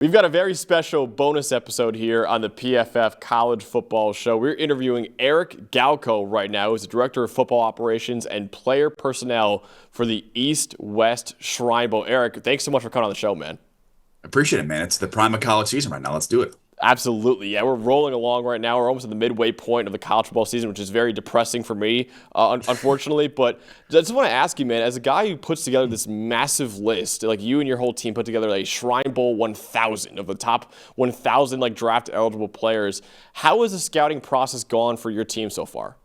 We've got a very special bonus episode here on the PFF College Football Show. We're interviewing Eric Galko right now, who's the Director of Football Operations and Player Personnel for the East-West Shrine Bowl. Eric, thanks so much for coming on the show, man. Appreciate it, man. It's the prime of college season right now. Let's do it. Absolutely. Yeah, we're rolling along right now. We're almost at the midway point of the college football season, which is very depressing for me, unfortunately. But I just want to ask you, man, as a guy who puts together this massive list, like you and your whole team put together a Shrine Bowl 1,000 of the top 1,000 draft eligible players, how has the scouting process gone for your team so far?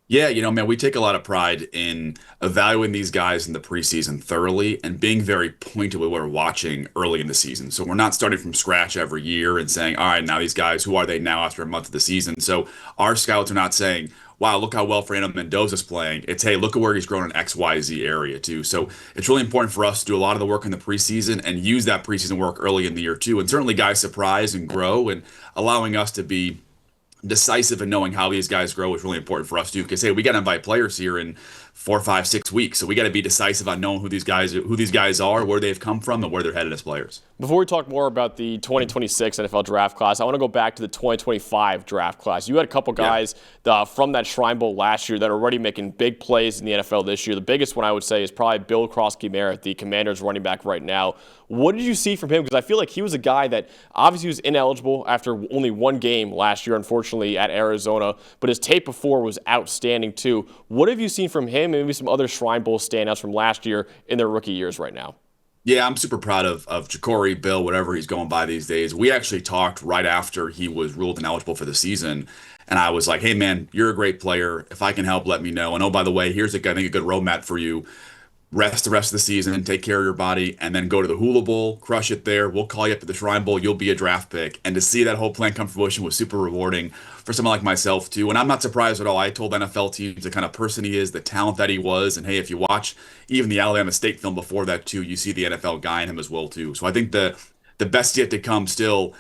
Yeah, man, we take a lot of pride in evaluating these guys in the preseason thoroughly and being very pointed with what we're watching early in the season. So we're not starting from scratch every year and saying, all right, now these guys, who are they now after a month of the season? So our scouts are not saying, wow, look how well Fernando Mendoza's playing. It's, hey, look at where he's grown in XYZ area too. So it's really important for us to do a lot of the work in the preseason and use that preseason work early in the year too. And certainly guys surprise and grow, and allowing us to be decisive in knowing how these guys grow is really important for us too. Because hey, we got to invite players here in 4, 5, 6 weeks, so we got to be decisive on knowing who these guys are, where they've come from, and where they're headed as players. Before we talk more about the 2026 NFL draft class, I want to go back to the 2025 draft class. You had a couple guys from that Shrine Bowl last year that are already making big plays in the NFL this year. The biggest one I would say is probably Bill Krosky-Merritt, the Commanders running back right now. What did you see from him? Because I feel like he was a guy that obviously was ineligible after only one game last year, unfortunately, at Arizona. But his tape before was outstanding, too. What have you seen from him and maybe some other Shrine Bowl standouts from last year in their rookie years right now? Yeah, I'm super proud of Ja'Cory, Bill, whatever he's going by these days. We actually talked right after he was ruled ineligible for the season. And I was like, hey, man, you're a great player. If I can help, let me know. And oh, by the way, here's I think a good roadmap for you. Rest the rest of the season, take care of your body, and then go to the Hula Bowl, crush it there. We'll call you up to the Shrine Bowl. You'll be a draft pick. And to see that whole plan come to fruition was super rewarding for someone like myself, too. And I'm not surprised at all. I told NFL teams the kind of person he is, the talent that he was. And hey, if you watch even the Alabama State film before that, too, you see the NFL guy in him as well, too. So I think the best yet to come still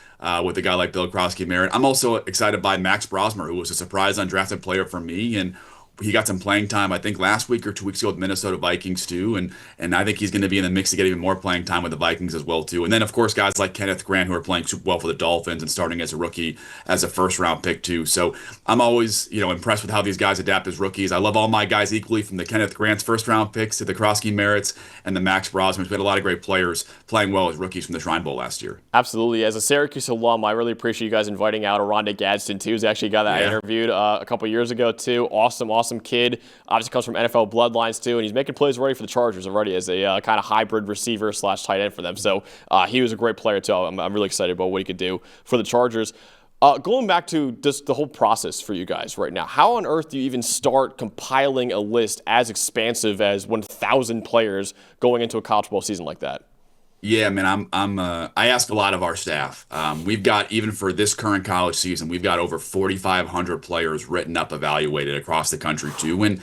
with a guy like Bill Krosky-Merritt. I'm also excited by Max Brosmer, who was a surprise undrafted player for me. And he got some playing time, I think, last week or 2 weeks ago with Minnesota Vikings, too. And I think he's going to be in the mix to get even more playing time with the Vikings as well, too. And then, of course, guys like Kenneth Grant, who are playing super well for the Dolphins and starting as a rookie as a first-round pick, too. So I'm always, impressed with how these guys adapt as rookies. I love all my guys equally, from the Kenneth Grant's first-round picks to the Krosky-Merritts and the Max Brosmans. We had a lot of great players playing well as rookies from the Shrine Bowl last year. Absolutely. As a Syracuse alum, I really appreciate you guys inviting out Aronde Gadsden, too. He's actually a guy that I interviewed a couple years ago, too. Awesome kid. Obviously comes from NFL bloodlines, too, and he's making plays already for the Chargers already as a kind of hybrid receiver / tight end for them. So he was a great player, too. I'm really excited about what he could do for the Chargers. Going back to just the whole process for you guys right now, how on earth do you even start compiling a list as expansive as 1,000 players going into a college football season like that? Yeah, man, I ask a lot of our staff. We've got, even for this current college season, we've got over 4,500 players written up, evaluated across the country too. And,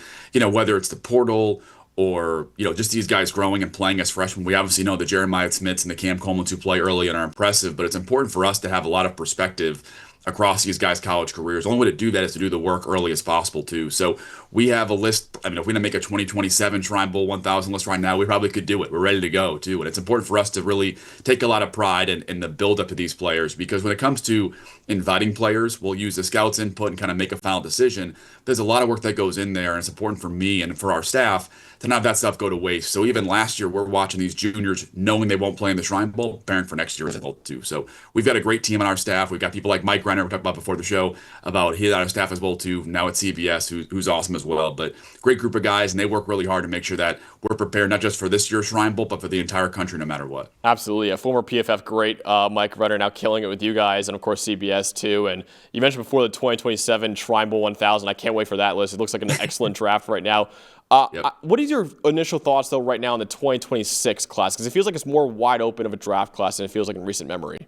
whether it's the portal or, just these guys growing and playing as freshmen, we obviously know the Jeremiah Smiths and the Cam Coleman who play early and are impressive, but it's important for us to have a lot of perspective across these guys' college careers. The only way to do that is to do the work early as possible, too. So we have a list. I mean, if we didn't make a 2027 Shrine Bowl 1,000 list right now, we probably could do it. We're ready to go, too. And it's important for us to really take a lot of pride in the build-up to these players, because when it comes to inviting players, we'll use the scouts' input and kind of make a final decision. There's a lot of work that goes in there, and it's important for me and for our staff to not have that stuff go to waste. So even last year, we're watching these juniors knowing they won't play in the Shrine Bowl, preparing for next year as well, too. So we've got a great team on our staff. We've got people like Mike Renner, we talked about before the show, about his on our staff as well, too, now at CBS, who's awesome as well. But great group of guys, and they work really hard to make sure that we're prepared not just for this year's Shrine Bowl, but for the entire country, no matter what. Absolutely. A former PFF great, Mike Renner, now killing it with you guys, and of course CBS too. And you mentioned before the 2027 Shrine Bowl 1,000. I can't wait for that list. It looks like an excellent draft right now. What is your initial thoughts, though, right now in the 2026 class? Because it feels like it's more wide open of a draft class than it feels like in recent memory.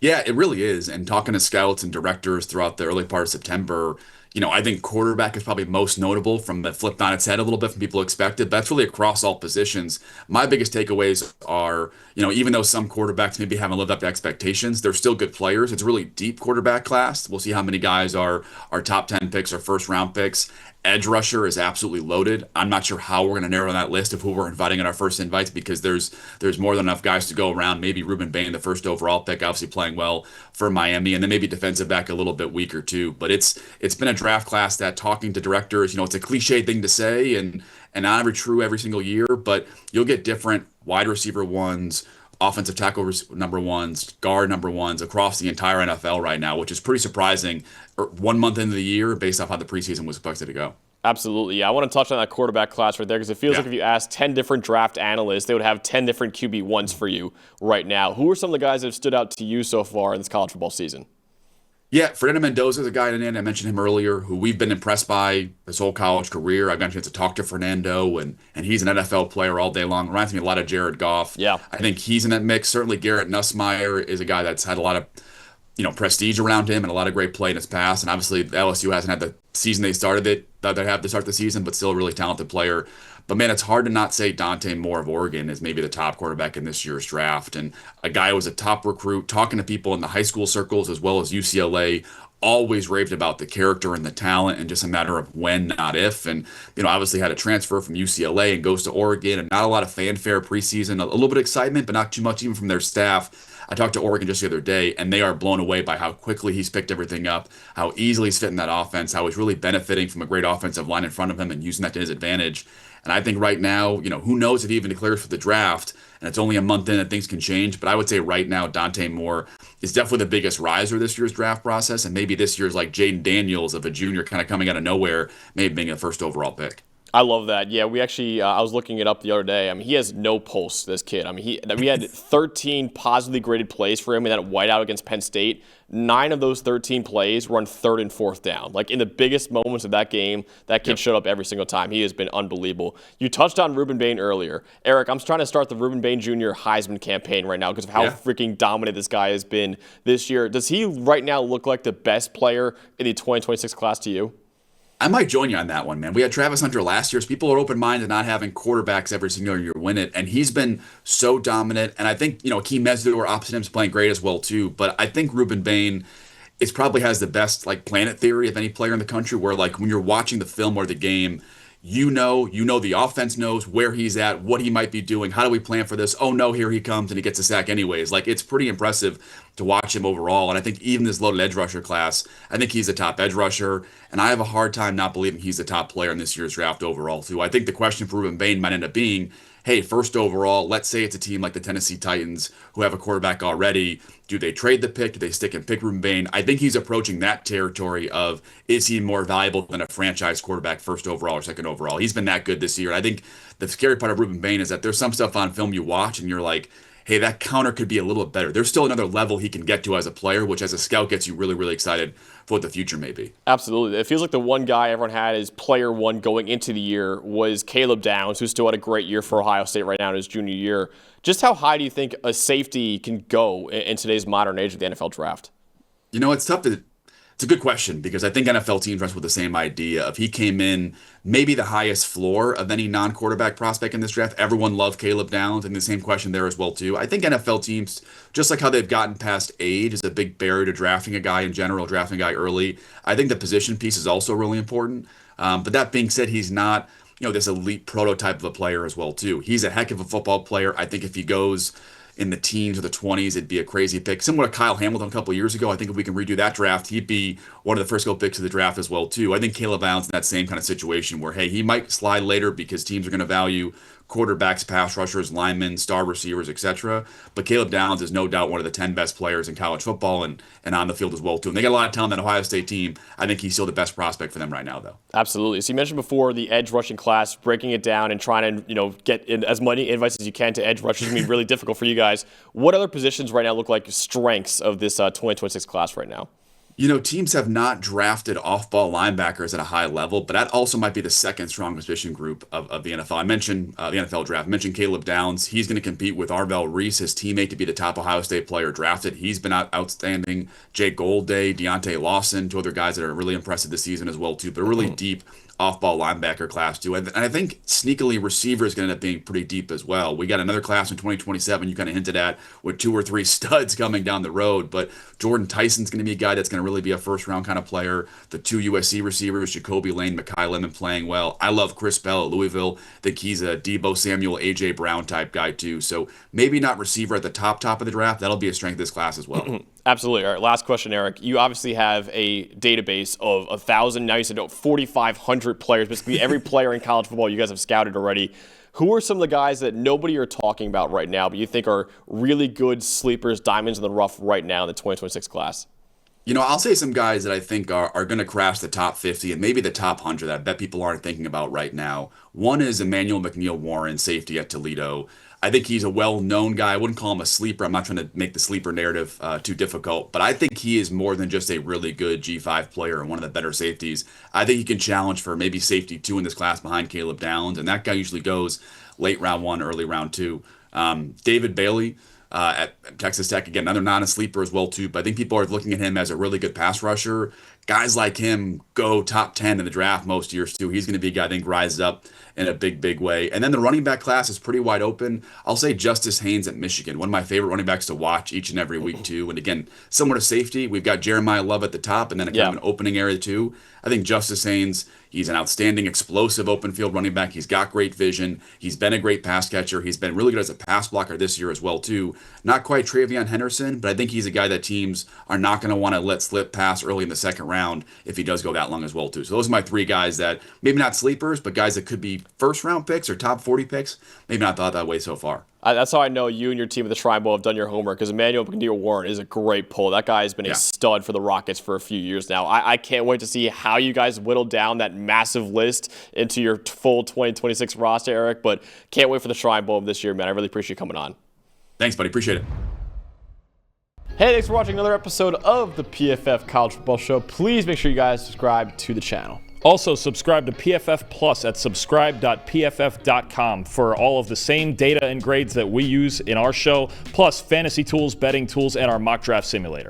Yeah, it really is. And talking to scouts and directors throughout the early part of September, I think quarterback is probably most notable from the flipped on its head a little bit from people expected. But that's really across all positions. My biggest takeaways are, even though some quarterbacks maybe haven't lived up to expectations, they're still good players. It's a really deep quarterback class. We'll see how many guys are top 10 picks or first round picks. Edge rusher is absolutely loaded. I'm not sure how we're going to narrow that list of who we're inviting in our first invites because there's more than enough guys to go around. Maybe Ruben Bain, the first overall pick, obviously playing well for Miami, and then maybe defensive back a little bit weaker too. But it's been a draft class that, talking to directors, it's a cliche thing to say and not every true every single year, but you'll get different wide receiver ones, offensive tackle number ones, guard number ones across the entire NFL right now, which is pretty surprising 1 month into the year based off how the preseason was expected to go. Absolutely. Yeah, I want to touch on that quarterback class right there because it feels like if you asked 10 different draft analysts, they would have 10 different QB1s for you right now. Who are some of the guys that have stood out to you so far in this college football season? Yeah, Fernando Mendoza is a guy, and I mentioned him earlier, who we've been impressed by his whole college career. I've gotten a chance to talk to Fernando, and he's an NFL player all day long. Reminds me a lot of Jared Goff. Yeah. I think he's in that mix. Certainly Garrett Nussmeier is a guy that's had a lot of prestige around him and a lot of great play in his past. And obviously LSU hasn't had the season they have to start the season, but still a really talented player. But man, it's hard to not say Dante Moore of Oregon is maybe the top quarterback in this year's draft. And a guy who was a top recruit, talking to people in the high school circles as well as UCLA, always raved about the character and the talent and just a matter of when, not if. And, obviously had a transfer from UCLA and goes to Oregon, and not a lot of fanfare preseason, a little bit of excitement, but not too much even from their staff. I talked to Oregon just the other day, and they are blown away by how quickly he's picked everything up, how easily he's fitting that offense, how he's really benefiting from a great offensive line in front of him and using that to his advantage. And I think right now, who knows if he even declares for the draft, and it's only a month in and things can change. But I would say right now, Dante Moore is definitely the biggest riser this year's draft process. And maybe this year's like Jaden Daniels of a junior kind of coming out of nowhere, maybe being a first overall pick. I love that. Yeah, we actually, I was looking it up the other day. I mean, he has no pulse, this kid. I mean, we had 13 positively graded plays for him in that whiteout against Penn State. 9 of those 13 plays were on 3rd and 4th down. Like, in the biggest moments of that game, that kid showed up every single time. He has been unbelievable. You touched on Ruben Bain earlier. Eric, I'm trying to start the Ruben Bain Jr. Heisman campaign right now because of how freaking dominant this guy has been this year. Does he right now look like the best player in the 2026 class to you? I might join you on that one, man. We had Travis Hunter last year. So people are open-minded not having quarterbacks every single year win it, and he's been so dominant. And I think, Akeem Mesidor opposite him is playing great as well, too. But I think Ruben Bain is probably has the best, planet theory of any player in the country where, when you're watching the film or the game, you know the offense knows where he's at, what he might be doing. How do we plan for this? Oh, no, here he comes, and he gets a sack anyways. It's pretty impressive to watch him overall. And I think even this loaded edge rusher class, I think he's a top edge rusher. And I have a hard time not believing he's the top player in this year's draft overall, too. I think the question for Ruben Bain might end up being, hey, first overall, let's say it's a team like the Tennessee Titans who have a quarterback already. Do they trade the pick? Do they stick and pick Ruben Bain? I think he's approaching that territory of, is he more valuable than a franchise quarterback first overall or second overall? He's been that good this year. And I think the scary part of Ruben Bain is that there's some stuff on film you watch and you're like, hey, that counter could be a little bit better. There's still another level he can get to as a player, which as a scout gets you really, really excited for what the future may be. Absolutely. It feels like the one guy everyone had as player one going into the year was Caleb Downs, who still had a great year for Ohio State right now in his junior year. Just how high do you think a safety can go in today's modern age of the NFL draft? It's a good question because I think NFL teams rest with the same idea. If he came in maybe the highest floor of any non-quarterback prospect in this draft, everyone loved Caleb Downs, and the same question there as well too. I think NFL teams, just like how they've gotten past age is a big barrier to drafting a guy in general, drafting a guy early. I think the position piece is also really important. But that being said, he's not this elite prototype of a player as well too. He's a heck of a football player. I think if he goes in the teens or the 20s, it'd be a crazy pick. Similar to Kyle Hamilton a couple of years ago. I think if we can redo that draft, he'd be one of the first go picks of the draft as well, too. I think Caleb Downs in that same kind of situation where, hey, he might slide later because teams are going to value quarterbacks, pass rushers, linemen, star receivers, etc. But Caleb Downs is no doubt one of the 10 best players in college football and on the field as well, too. And they got a lot of talent, that Ohio State team. I think he's still the best prospect for them right now, though. Absolutely. So you mentioned before the edge rushing class, breaking it down and trying to, get in as many invites as you can to edge rushers is going to be really difficult for you guys. What other positions right now look like strengths of this 2026 class right now? Teams have not drafted off-ball linebackers at a high level, but that also might be the second strongest position group of the NFL. I mentioned the NFL draft. I mentioned Caleb Downs. He's going to compete with Arvell Reese, his teammate, to be the top Ohio State player drafted. He's been outstanding. Jake Goldday, Deontay Lawson, two other guys that are really impressive this season as well, too, but a really deep off-ball linebacker class, too. And I think sneakily receiver is going to end up being pretty deep as well. We got another class in 2027 you kind of hinted at with 2 or 3 studs coming down the road, but Jordan Tyson's going to be a guy that's going to really be a first-round kind of player. The 2 USC receivers, Jacoby Lane, Mekhi Lemon playing well. I love Chris Bell at Louisville. I think he's a Debo Samuel, A.J. Brown type guy, too. So maybe not receiver at the top of the draft. That'll be a strength of this class as well. Absolutely. All right, last question, Eric. You obviously have a database of 1,000, now you said 4,500 players, basically every player in college football you guys have scouted already. Who are some of the guys that nobody are talking about right now, but you think are really good sleepers, diamonds in the rough right now in the 2026 class? I'll say some guys that I think are going to crash the top 50 and maybe the top 100 that I bet people aren't thinking about right now. One is Emmanuel McNeil-Warren, safety at Toledo. I think he's a well-known guy. I wouldn't call him a sleeper. I'm not trying to make the sleeper narrative too difficult, but I think he is more than just a really good G5 player and one of the better safeties. I think he can challenge for maybe safety 2 in this class behind Caleb Downs, and that guy usually goes late round 1, early round 2. David Bailey at Texas Tech, again, another non-sleeper as well, too, but I think people are looking at him as a really good pass rusher. Guys like him go top 10 in the draft most years, too. He's going to be a guy I think rises up in a big way. And then the running back class is pretty wide open. I'll say Justice Haynes at Michigan, one of my favorite running backs to watch each and every week, too. And again, similar to safety, we've got Jeremiah Love at the top and then a kind of an opening area, too. I think Justice Haynes, he's an outstanding, explosive open field running back. He's got great vision. He's been a great pass catcher. He's been really good as a pass blocker this year as well, too. Not quite Travion Henderson, but I think he's a guy that teams are not going to want to let slip past early in the second round if he does go that long as well, too. So those are my 3 guys that maybe not sleepers, but guys that could be first-round picks or top 40 picks. Maybe not thought that way so far. That's how I know you and your team at the Shrine Bowl have done your homework, because Emmanuel McNeil-Warren is a great pull. That guy has been a stud for the Rockets for a few years now. I can't wait to see how you guys whittle down that massive list into your full 2026 roster, Eric, but can't wait for the Shrine Bowl of this year, man. I really appreciate you coming on. Thanks, buddy. Appreciate it. Hey, thanks for watching another episode of the PFF College Football Show. Please make sure you guys subscribe to the channel. Also, subscribe to PFF Plus at subscribe.pff.com for all of the same data and grades that we use in our show, plus fantasy tools, betting tools, and our mock draft simulator.